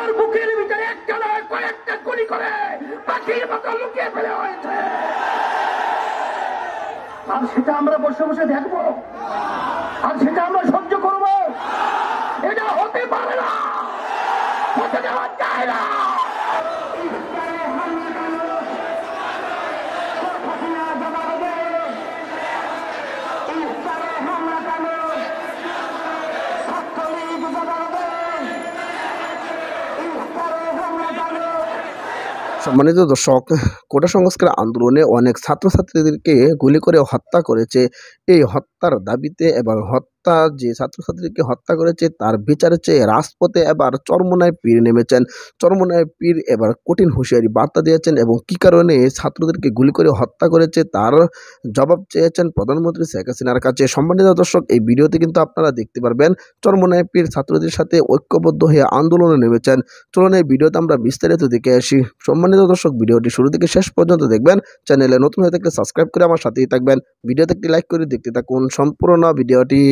ওর বুকের ভিতরে একটা নয় কয়েকটা গুলি করে পাখির মতো লুকিয়ে ফেলে হয়েছে। আর সেটা আমরা বসে বসে দেখবো, আর সেটা আমরা সহ্য করব? এটা হতে পারে না, হতে দেওয়া যায় না। সম্মানিত দর্শক, কোটা সংস্কার আন্দোলনে অনেক ছাত্রছাত্রীদেরকে গুলি করে হত্যা করেছে। এই হত্যার দাবিতে এবার যে ছাত্রছাত্রীকে হত্যা করেছে তার বিচারের চেয়ে রাজপথে এবার চরমোনাই পীর নেমেছেন। চরমোনাই পীর এবার কঠিন হুঁশিয়ারি বার্তা দিয়েছেন এবং কী কারণে ছাত্রদেরকে গুলি করে হত্যা করেছে তার জবাব চেয়েছেন প্রধানমন্ত্রী শেখ হাসিনার কাছে। সম্মানিত দর্শক, এই ভিডিওতে কিন্তু আপনারা দেখতে পারবেন চরমোনাই পীর ছাত্রদের সাথে ঐক্যবদ্ধ হয়ে আন্দোলনে নেমেছেন। চলুন এই ভিডিওতে আমরা বিস্তারিত দেখে আসি। সম্মানিত দর্শক, ভিডিওটি শুরু থেকে শেষ পর্যন্ত দেখবেন। চ্যানেলে নতুন হয়ে থাকলে সাবস্ক্রাইব করে আমার সাথেই থাকবেন। ভিডিওতে একটি লাইক করে দেখতে থাকুন সম্পূর্ণ ভিডিওটি।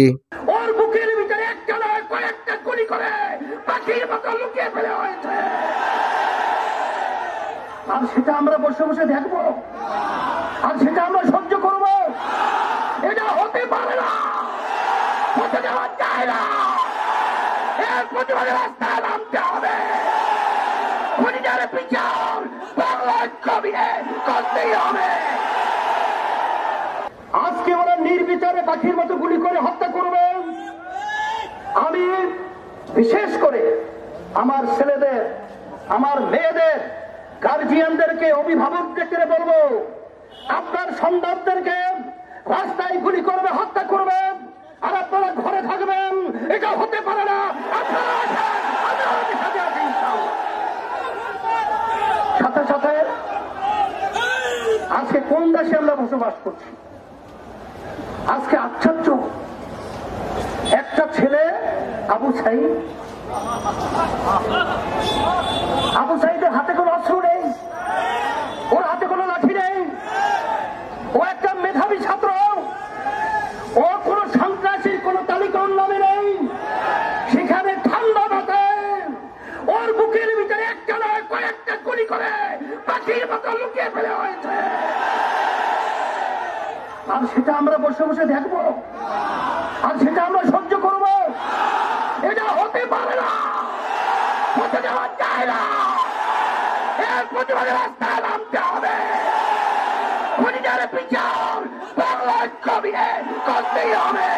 ওর বুকের ভিতরে একটা নয় কয়েকটা গুলি করে পাখির মতো লুকিয়ে ফেলে হয়েছে। আর সেটা আমরা বসে বসে দেখবো, আর সেটা আমরা সহ্য করব? এটা হতে পারে না, হতে দেওয়া যায় না। এর প্রতিবাদে রাস্তায় নামতে হবে। খুনিদের বিচার বাংলার জমিনে করতেই হবে। আজকে ওরা নির্বিচারে পাখির মতো গুলি করে হত্যা করবে। আমি বিশেষ করে আমার ছেলেদের, আমার মেয়েদের, গার্জিয়ানদেরকে, অভিভাবকদেরকে বলবো, আপনার সন্তানদেরকে রাস্তায় গুলি করবে, হত্যা করবে, আর আপনারা ঘরে থাকবেন। এটা হতে পারে না। সাথে সাথে আজকে কোন দেশে আমরা বসবাস করছি? আজকে আশ্চর্য, একটা ছেলে আবু সাইদের হাতে কোনো অস্ত্র নেই, ওর হাতে কোনো লাঠি নেই, ও একটা মেধাবী ছাত্র, ও কোনো সন্ত্রাসীর কোনো তালিকার নামে নেই। সেখানে ঠান্ডা মাথায় ওর বুকের ভিতরে একটা নয় কয়েকটা গুলি করে পাখির মতো লুকিয়ে ফেলে হয়েছে। আর সেটা আমরা বসে বসে দেখবো, আর সেটা আমরা সহ্য করব? এটা হতে পারে না, হতে দেওয়া যায় না। এর প্রতিবাদে রাস্তায় নামতে হবে। খুনিদের বিচার বাংলার জমিনে করতেই হবে।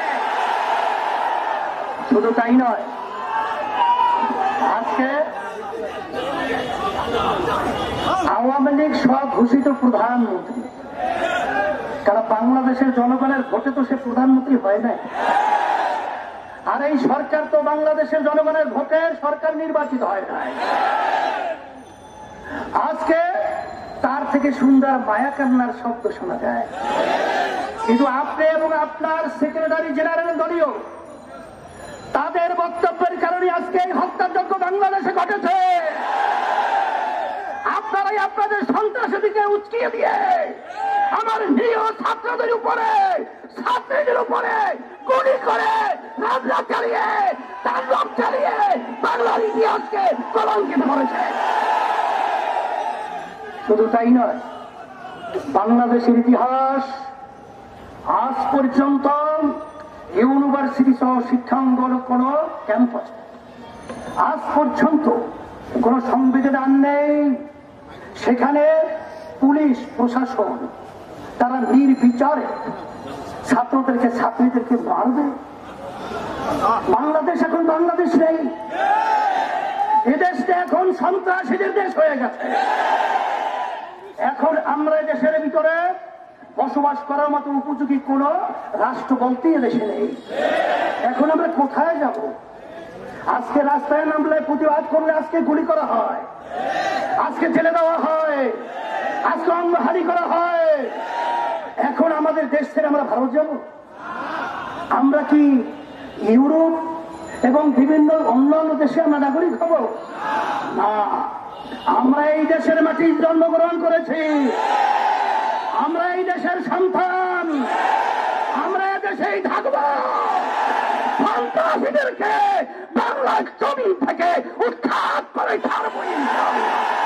শুধু তাই নয়, আজকে আওয়ামী লীগ স্বঘোষিত প্রধানমন্ত্রী, কারণ বাংলাদেশের জনগণের ভোটে তো সে প্রধানমন্ত্রী হয় নাই। আর এই সরকার তো বাংলাদেশের জনগণের ভোটে সরকার নির্বাচিত হয় নাই। আজকে তার থেকে সুন্দর মায়া কান্নার শব্দ শোনা যায়। কিন্তু আপনি এবং আপনার সেক্রেটারি জেনারেল দলীয় তাদের বক্তব্যের কারণে আজকে এই হত্যাযজ্ঞ বাংলাদেশে ঘটেছে। আপনারাই আপনাদের সন্ত্রাসীকে উস্কিয়ে দিয়ে আমার নিরীহ ছাত্রদের উপরে, ছাত্রীদের উপরে গুলি করে হামলা চালিয়ে, তাণ্ডব চালিয়ে বাংলার ইতিহাসকে কলঙ্কিত করেছে। শুধু তাই নয়, বাংলাদেশের ইতিহাস আজ পর্যন্ত ইউনিভার্সিটি সহ শিক্ষাঙ্গন কোন ক্যাম্পাস আজ পর্যন্ত কোন সংবিধান নেই সেখানে পুলিশ প্রশাসন তারা নির্বিচারে ছাত্রদেরকে, ছাত্রীদেরকে মারবে। বাংলাদেশ এখন বাংলাদেশ নেই, এদেশটা এখন সন্ত্রাসীদের দেশ হয়ে গেছে। এখন আমরা দেশের ভিতরে বসবাস করার মতো উপযোগী কোন রাষ্ট্র বলতে এদেশে নেই। এখন আমরা কোথায় যাব? আজকে রাস্তায় নামলে, প্রতিবাদ করলে আজকে গুলি করা হয়, আজকে জেলে দেওয়া হয়, আজকে অঙ্গহানি করা হয়। এখন আমাদের দেশ ছেড়ে আমরা ভারত যাব? আমরা কি ইউরোপ এবং বিভিন্ন অন্যান্য দেশে আমরা নাগরিক হব? না, আমরা এই দেশের মাটি জন্মগ্রহণ করেছি, আমরা এই দেশের সন্তান, আমরা এদেশেই থাকব। সন্ত্রাসীদেরকে বাংলার জমি থেকে উৎখাত করে করে ছাড়বো ইনশাআল্লাহ।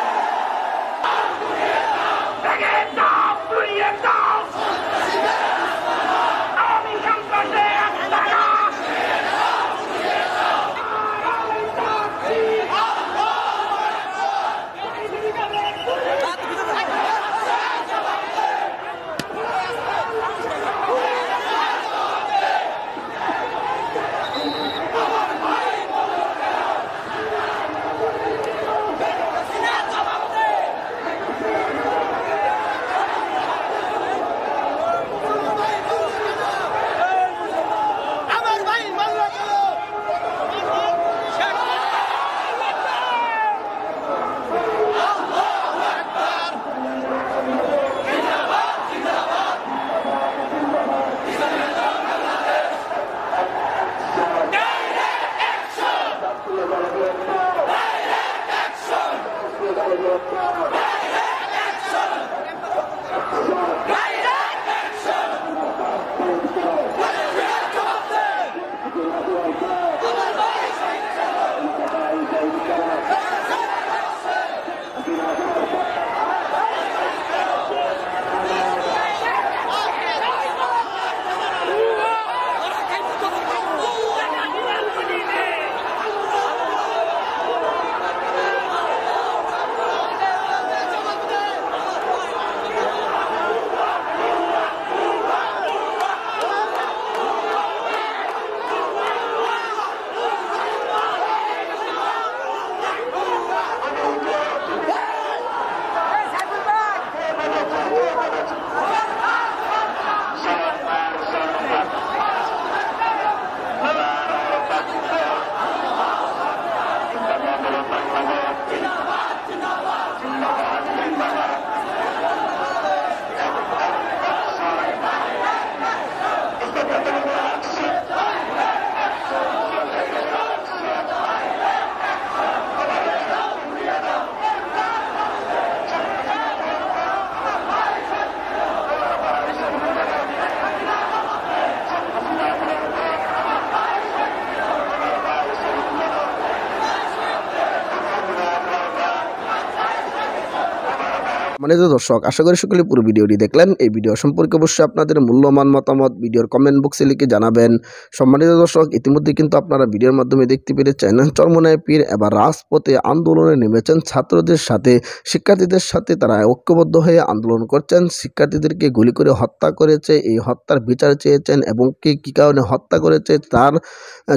মানে দর্শক, আশা করি সকলে পুরো ভিডিওটি দেখলেন। এই ভিডিও সম্পর্কে অবশ্যই আপনাদের মূল্যবান মতামত ভিডিওর কমেন্ট বক্সে লিখে জানাবেন। সম্মানিত দর্শক, ইতিমধ্যে কিন্তু আপনারা ভিডিওর মাধ্যমে দেখতে পেরেছেন চরমোনাই পীর এবার রাজপথে আন্দোলনে নেমেছেন। ছাত্রদের সাথে শিক্ষার্থীদের সাথে তারা ঐক্যবদ্ধ হয়ে আন্দোলন করছেন। শিক্ষার্থীদেরকে গুলি করে হত্যা করেছে, এই হত্যার বিচার চেয়েছেন এবং কে কী কারণে হত্যা করেছে তার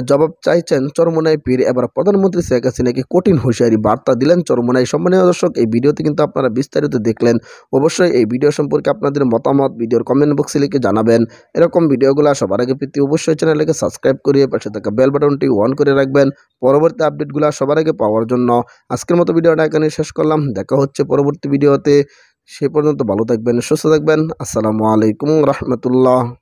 জবাব চাইছেন চরমোনাই পীর। এবার প্রধানমন্ত্রী শেখ হাসিনাকে কঠিন হুঁশিয়ারি বার্তা দিলেন চরমোনাই। সম্মানিত দর্শক, এই ভিডিওতে কিন্তু আপনারা বিস্তারিত দেখলেন। অবশ্যই এই ভিডিও সম্পর্কে আপনাদের মতামত ভিডিওর কমেন্ট বক্সে লিখে জানাবেন। এরকম ভিডিওগুলো সবার আগে পেতে অবশ্যই চ্যানেলকে সাবস্ক্রাইব করে পাশে থাকা বেল বাটনটি অন করে রাখবেন পরবর্তী আপডেটগুলো সবার আগে পাওয়ার জন্য। আজকের মতো ভিডিওটা এখানে শেষ করলাম। দেখা হচ্ছে পরবর্তী ভিডিওতে। সে পর্যন্ত ভালো থাকবেন, সুস্থ থাকবেন। আসসালামু আলাইকুম রহমতুল্লাহ।